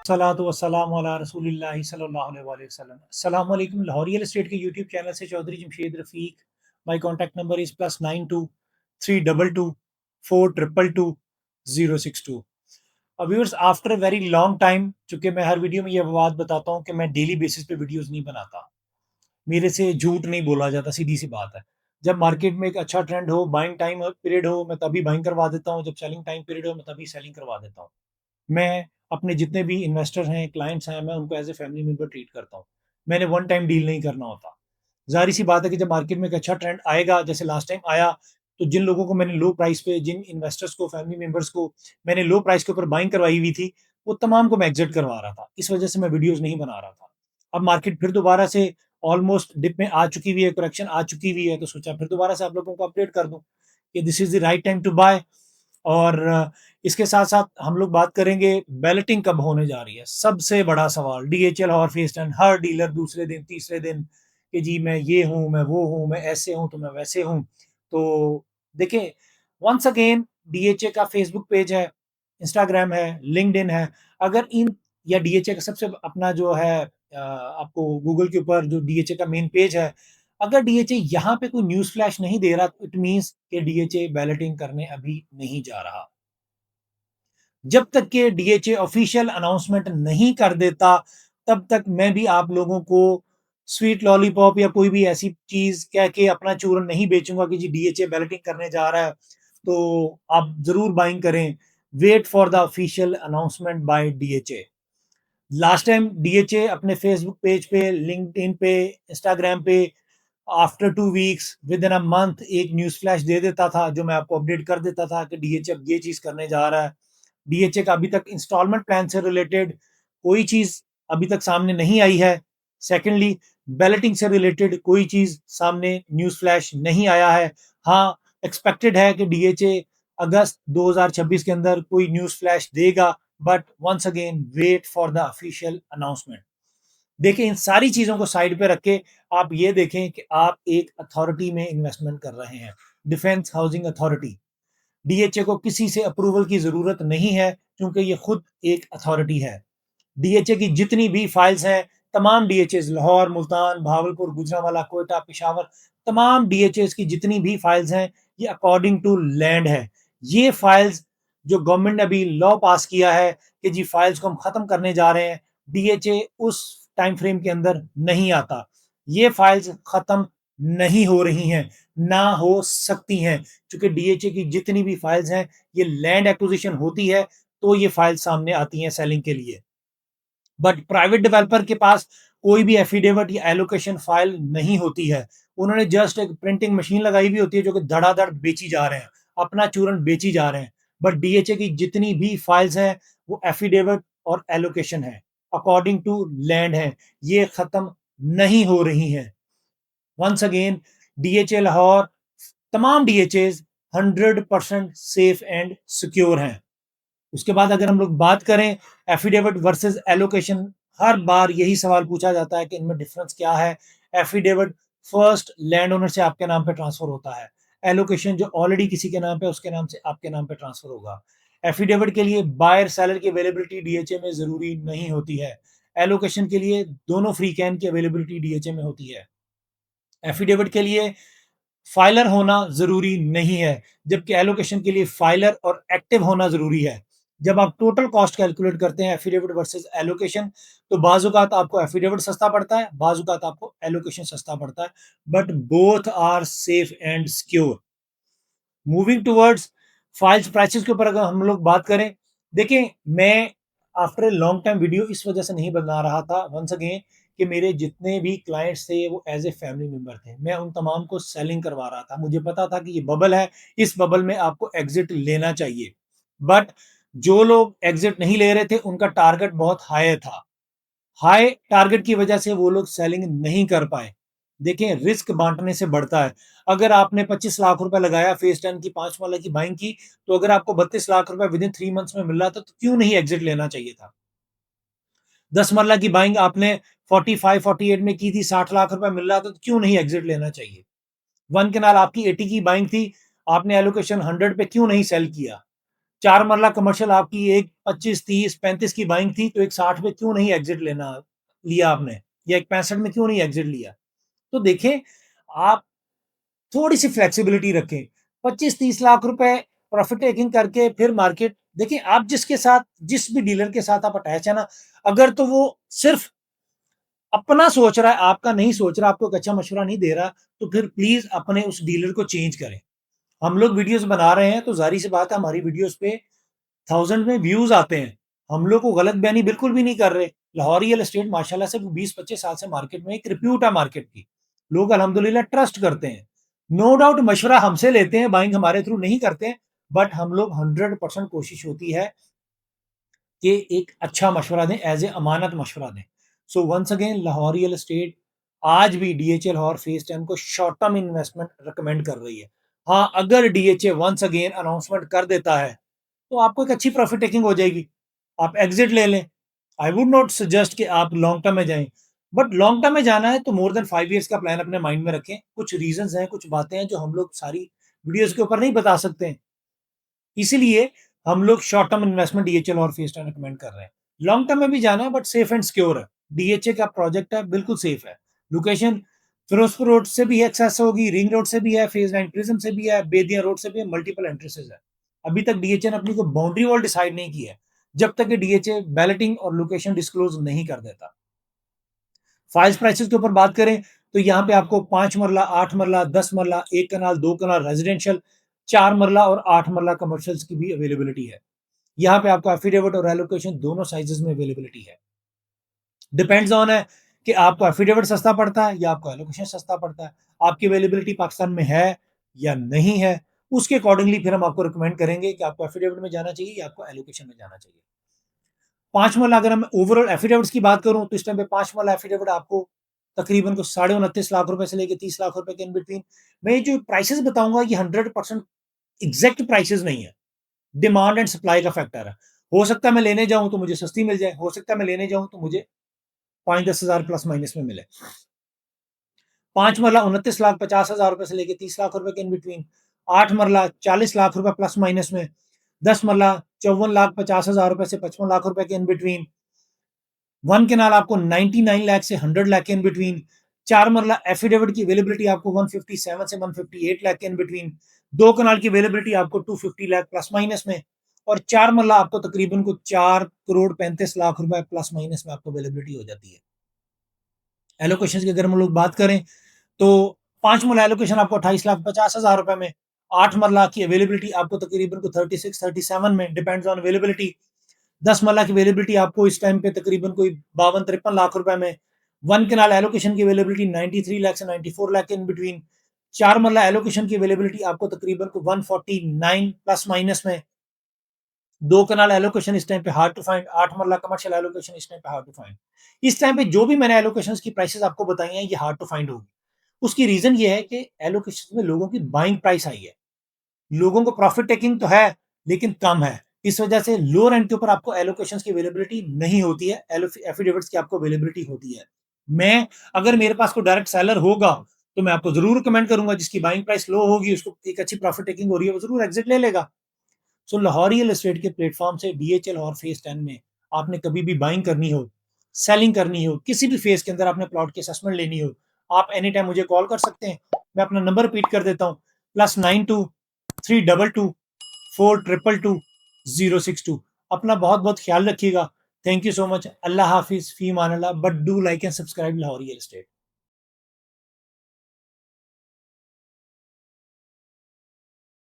सलातु वस्सलामु अला रसूलिल्लाहि सल्लल्लाहु अलैहि वसल्लम। अस्सलाम वालेकुम। लाहौर रियल एस्टेट के यूट्यूब चैनल से Chaudhry Jamshed Rafiq. My contact number is +92 322 422 062। Viewers, after a very long time, चूंकि मैं हर वीडियो में ये बात बताता हूँ कि मैं डेली बेसिस पे वीडियोस नहीं बनाता। मेरे से झूठ नहीं बोला जाता, सीधी सी बात है। जब मार्केट में एक अच्छा ट्रेंड हो, बाइंग टाइम पीरियड हो, मैं तभी बाइंग करवा देता हूँ। जब सेलिंग टाइम पीरियड हो, मैं तभी सेलिंग करवा देता हूँ। मैं अपने जितने भी इन्वेस्टर हैं, क्लाइंट्स हैं, मैं उनको as a family member treat करता हूँ। मैंने वन टाइम डील नहीं करना होता। ज़ाहिर-सी बात है कि जब मार्केट में एक अच्छा ट्रेंड आएगा, जैसे लास्ट टाइम आया, तो जिन लोगों को मैंने लो प्राइस पे, जिन इन्वेस्टर्स को, फैमिली मेंबर्स को मैंने लो प्राइस के ऊपर बाइंग करवाई हुई थी, वो तमाम को मैं एग्ज़िट करवा रहा था। इस वजह से मैं वीडियोज़ नहीं बना रहा था। अब मार्केट फिर दोबारा से ऑलमोस्ट डिप में आ चुकी हुई है, करेक्शन आ चुकी हुई है, तो सोचा फिर दोबारा से आप लोगों को अपडेट कर दूँ कि this is the right time to buy. और इसके साथ-साथ हम लोग बात करेंगे बैलेटिंग कब होने जा रही है। सबसे बड़ा सवाल डीएचएल और फेस टेन, हर डीलर दूसरे दिन, तीसरे दिन कि जी मैं ये हूँ, मैं वो हूँ, मैं ऐसे हूँ, तो मैं वैसे हूँ। तो देखिए, वन्स अगेन डीएचए का फेसबुक पेज है, इंस्टाग्राम है, लिंक्डइन है। अगर इन या डीएचए का सबसे अपना जो है आपको गूगल के ऊपर जो डीएचए का मेन पेज है, अगर डीएचए यहाँ पे कोई न्यूज़ फ्लैश नहीं दे रहा, इट मीन्स कि डीएचए बैलेटिंग करने अभी नहीं जा रहा। जब तक कि डीएचए ऑफिशियल अनाउंसमेंट नहीं कर देता, तब तक मैं भी आप लोगों को स्वीट लॉलीपॉप या कोई भी ऐसी चीज़ कह के अपना चूरन नहीं बेचूँगा कि जी डीएचए बैलेटिंग करने जा रहा है, तो आप ज़रूर बाइंग करें। Wait for the official announcement by DHA. Last time DHA अपने फेसबुक पेज पे, लिंक्डइन पे, इंस्टाग्राम पे after 2 weeks, within a month एक न्यूज़ फ्लैश दे देता था, जो मैं आपको अपडेट कर देता था कि डीएचए अब ये चीज़ करने जा रहा है। डीएचए का अभी तक इंस्टॉलमेंट प्लान से रिलेटेड कोई चीज़ अभी तक सामने नहीं आई है। सेकंडली, बैलेटिंग से रिलेटेड कोई चीज़ सामने न्यूज़ फ्लैश नहीं आया है। हाँ, एक्सपेक्टेड है कि डीएचए अगस्त 2026 के अंदर कोई न्यूज़ फ्लैश देगा, but once again wait for the official announcement. देखिए, इन सारी चीज़ों को साइड पे रख के आप ये देखें कि आप एक अथॉरिटी में इन्वेस्टमेंट कर रहे हैं, डिफेंस हाउसिंग अथॉरिटी। डीएचए को किसी से अप्रूवल की ज़रूरत नहीं है, क्योंकि ये खुद एक अथॉरिटी है। डीएचए की जितनी भी फाइल्स हैं, तमाम डीएचएस लाहौर, मुल्तान, भावलपुर, गुजरांवाला, कोयटा, पेशावर, तमाम डीएचएस की जितनी भी फाइल्स हैं, ये अकॉर्डिंग टू लैंड है। ये फाइल्स जो गवर्नमेंट ने अभी लॉ पास किया है कि जी फाइल्स को हम खत्म करने जा रहे हैं, डीएचए उस टाइम फ्रेम के अंदर नहीं आता। ये फाइल्स खत्म नहीं हो रही हैं, ना हो सकती हैं, क्योंकि डीएचए की जितनी भी फाइल्स हैं, ये लैंड एक्विजिशन होती है, तो ये फाइल सामने आती हैं सेलिंग के लिए। बट प्राइवेट डेवलपर के पास कोई भी एफिडेविट या एलोकेशन फाइल नहीं होती है। उन्होंने जस्ट एक प्रिंटिंग मशीन लगाई हुई होती है, जो कि धड़ाधड़ बेची जा रहे हैं, अपना चूरन बेची जा रहे हैं। बट डीएचए की जितनी भी फाइल्स हैं, वो एफिडेविट और एलोकेशन है, अकॉर्डिंग टू लैंड है, ये खत्म नहीं हो रही हैं। वंस अगेन, डीएचए लाहौर, तमाम डीएचए 100% सेफ एंड सिक्योर हैं। उसके बाद अगर हम लोग बात करें एफिडेविट वर्सेस एलोकेशन, हर बार यही सवाल पूछा जाता है कि इनमें डिफरेंस क्या है। एफिडेविट फर्स्ट लैंड ओनर से आपके नाम पे ट्रांसफर होता है। एलोकेशन जो ऑलरेडी किसी के नाम पे, उसके नाम से आपके नाम पे ट्रांसफर होगा। एफिडेविट के लिए बायर सेलर की अवेलेबिलिटी डीएचए में जरूरी नहीं होती है। एलोकेशन के लिए दोनों फ्री कैन की अवेलेबिलिटी डीएचए में होती है। एफिडेविट के लिए फाइलर होना जरूरी नहीं है, जबकि एलोकेशन के लिए फाइलर और एक्टिव होना जरूरी है। जब आप टोटल कॉस्ट कैलकुलेट करते हैं एफिडेविट वर्सेस एलोकेशन, तो बाजुकात आपको एफिडेविट सस्ता पड़ता है, बाजुकात आपको एलोकेशन सस्ता पड़ता है, but both are safe and secure. Moving towards files prices के ऊपर अगर हम लोग बात करें, देखिए, मैं after a long time video इस वजह से नहीं बना रहा था, वंस अगेन, कि मेरे जितने भी क्लाइंट्स थे वो एज ए फैमिली मेंबर थे। मैं उन तमाम को सेलिंग करवा रहा था। मुझे पता था कि ये बबल है, इस बबल में आपको एग्जिट लेना चाहिए। बट जो लोग एग्जिट नहीं ले रहे थे, उनका टारगेट बहुत हाई था। हाई टारगेट की वजह से वो लोग सेलिंग नहीं कर पाए। देखें, रिस्क बांटने से बढ़ता है। अगर आपने 25 लाख रुपए लगाया फेज 10 की 5 वाला की बाइंग की, तो अगर आपको 32 लाख रुपए विद इन 3 मंथ्स में मिल रहा था, तो क्यों नहीं एग्जिट लेना चाहिए था। 10 मरला की बाइंग आपने 45 48 में की थी, 60 लाख रुपए मिल रहा था, तो क्यों नहीं एग्जिट लेना चाहिए। वन के नाल आपकी 80 की बाइंग थी, आपने एलोकेशन 100 पे क्यों नहीं सेल किया। 4 मरला कमर्शियल आपकी एक 25, 30, 35 की बाइंग थी, तो एक 60 में क्यों नहीं एग्जिट लिया आपने, या एक 65 में क्यों नहीं एग्जिट लिया? तो देखें, आप थोड़ी-सी फ्लेक्सिबिलिटी रखें। 25-30 लाख रुपए प्रॉफिट टेकिंग करके फिर मार्केट देखिए, आप जिसके साथ, जिस भी डीलर के साथ आप अटैच है ना, अगर तो वो सिर्फ अपना सोच रहा है, आपका नहीं सोच रहा, आपको एक अच्छा मशवरा नहीं दे रहा, तो फिर प्लीज़ अपने उस डीलर को चेंज करें। हम लोग वीडियोज़ बना रहे हैं, तो ज़ाहिर-सी बात है हमारी वीडियोज़ पे 1000 में व्यूज़ आते हैं। हम लोग को गलत बयानी बिल्कुल भी नहीं कर रहे। लाहौर रियल एस्टेट माशाल्लाह से 20-25 साल से मार्केट में एक रिप्यूट है मार्केट की। लोग अल्हम्दुलिल्लाह ट्रस्ट करते हैं। नो डाउट मशवरा हमसे लेते हैं, बाइंग हमारे थ्रू नहीं करते हैं, बट हम लोग 100% कोशिश होती है कि एक अच्छा मशवरा दें, एज़ ए अमानत मशवरा दें। So once again Lahore real estate आज भी डीएचए लाहौर फेज़ 10 को शॉर्ट टर्म इन्वेस्टमेंट रिकमेंड कर रही है। हाँ, अगर डीएचए वंस अगेन अनाउंसमेंट कर देता है, तो आपको एक अच्छी प्रॉफिट टेकिंग हो जाएगी। आप एग्ज़िट ले लें। आई वुड नॉट सजेस्ट कि आप लॉन्ग टर्म में जाएँ, बट लॉन्ग टर्म में जाना है तो मोर देन 5 ईयर्स का प्लान अपने माइंड में रखें। कुछ रीज़न्स हैं, कुछ बातें हैं जो हम लोग सारी वीडियोज़ के ऊपर नहीं बता सकते हैं। इसीलिए हम लोग शॉर्ट टर्म इन्वेस्टमेंट डीएचएल और फेस टाइम रिकमेंड कर रहे हैं। लॉन्ग टर्म में भी जाना है, बट सेफ एंड सिक्योर है। डीएचए का प्रोजेक्ट है, बिल्कुल सेफ है। लोकेशन फिरोजपुर रोड से भी एक्सेस होगी, रिंग रोड से भी है, फेज 9 प्रिज्म से भी है, बेदिया रोड से भी है, मल्टीपल एंट्रेंसेस है। अभी तक डीएचए ने अपनी कोई बाउंड्री वॉल डिसाइड नहीं की है, जब तक कि डीएचए बैलेटिंग और लोकेशन डिस्क्लोज नहीं कर देता। फाइल्स प्राइसेस के ऊपर बात करें, तो यहाँ पे आपको 5 मरला, 8 मरला, 10 मरला, 1 कनाल, 2 कनाल रेजिडेंशियल, 4 मरला और 8 मरला कमर्शियल्स की भी अवेलेबिलिटी है। यहाँ पे आपको एफिडेविट और एलोकेशन दोनों साइजेस में अवेलेबिलिटी है। डिपेंड्स ऑन है कि आपको एफिडेविट सस्ता पड़ता है या आपको एलोकेशन सस्ता पड़ता है। आपकी अवेलेबिलिटी पाकिस्तान में है या नहीं है, उसके अकॉर्डिंगली फिर हम आपको रिकमेंड करेंगे कि आपको एफिडेविट में जाना चाहिए या आपको एलोकेशन में जाना चाहिए। 5 मरला अगर हम ओवरऑल एफिडेविट्स की बात करूँ, तो इस टाइम पे 5 मरला एफिडेविट आपको तकरीबन को 29.5 लाख रुपए से लेके 30 लाख रुपए के इन बिटवीन। मैं ये जो प्राइसेस बताऊँगा, ये 100% एग्ज़ैक्ट प्राइसेस नहीं है। डिमांड एंड सप्लाई का फैक्टर है। हो सकता है मैं लेने जाऊँ तो मुझे सस्ती मिल जाए, हो सकता है मैं लेने जाऊँ तो मुझे 5-10 हज़ार प्लस माइनस में मिले। 5 मरला 29 लाख 50 हज़ार रुपए से लेके 30 लाख रुपए के इन बिटवीन। 8 मरला 40 लाख रुपए प्लस माइनस में। 10 मरला 54 लाख 50 हज़ार रुपए से 55 लाख रुपए के इन बिटवीन। 1 केनाल आपको 99 लाख से 100 लाख के इन बिटवीन। 4 मरला एफिडेविट की अवेलेबिलिटी आपको 157 से 158 लाख के इन बिटवीन। 2 कनाल की अवेलेबिलिटी आपको 250 लाख प्लस माइनस में, और 4 मरला आपको तकरीबन को 4 करोड़ 35 लाख रुपए प्लस माइनस में आपको अवेलेबिलिटी हो जाती है। एलोकेशन की अगर हम लोग बात करें, तो 5 मरला एलोकेशन आपको 28 लाख 50 हज़ार रुपए में। 8 मरला की अवेलेबिलिटी आपको तकरीबन को 36-37 में, डिपेंड्स ऑन अवेलेबिलिटी। 10 मरला की अवेलेबिलिटी आपको इस टाइम पे तकरीबन कोई 52-53 लाख रुपए में। 1 कनाल एलोकेशन की अवेलेबिलिटी 93 लाख से 94 लाख इन बिटवीन। 4 मरला एलोकेशन की अवेलेबिलिटी आपको तकरीबन को 149 प्लस माइनस में। 2 कनाल एलोकेशन इस टाइम पे हार्ड टू फाइंड। 8 मरला कमर्शियल एलोकेशन इस टाइम पे हार्ड टू फाइंड। इस टाइम पे जो भी मैंने एलोकेशंस की प्राइसेस आपको बताई हैं, ये हार्ड टू फाइंड होगी। उसकी रीजन ये है कि एलोकेशन में लोगों की बाइंग प्राइस हाई है। लोगों को प्रॉफिट टेकिंग तो है, लेकिन कम है। इस वजह से लो रेंट के ऊपर आपको एलोकेशंस की अवेलेबिलिटी नहीं होती है, एफिडेविट्स की आपको अवेलेबिलिटी होती है। मैं अगर मेरे पास कोई डायरेक्ट सेलर होगा, तो मैं आपको ज़रूर रिकमेंड करूँगा, जिसकी बाइंग प्राइस लो होगी, उसको एक अच्छी प्रॉफिट टेकिंग हो रही है, वो ज़रूर एग्ज़िट ले लेगा। सो लाहौर रियल एस्टेट के प्लेटफ़ॉर्म से डीएचएल और फेज़ 10 में आपने कभी भी बाइंग करनी हो, सेलिंग करनी हो, किसी भी फेज़ के अंदर आपने प्लॉट की असेसमेंट लेनी हो, आप एनी टाइम मुझे कॉल कर सकते हैं। मैं अपना नंबर रिपीट कर देता हूँ, +92 322 422 062। अपना बहुत-बहुत ख्याल रखिएगा। Thank you so much. अल्लाह हाफ़िज़, फ़ी अमान अल्लाह, but do like and subscribe Lahore real estate.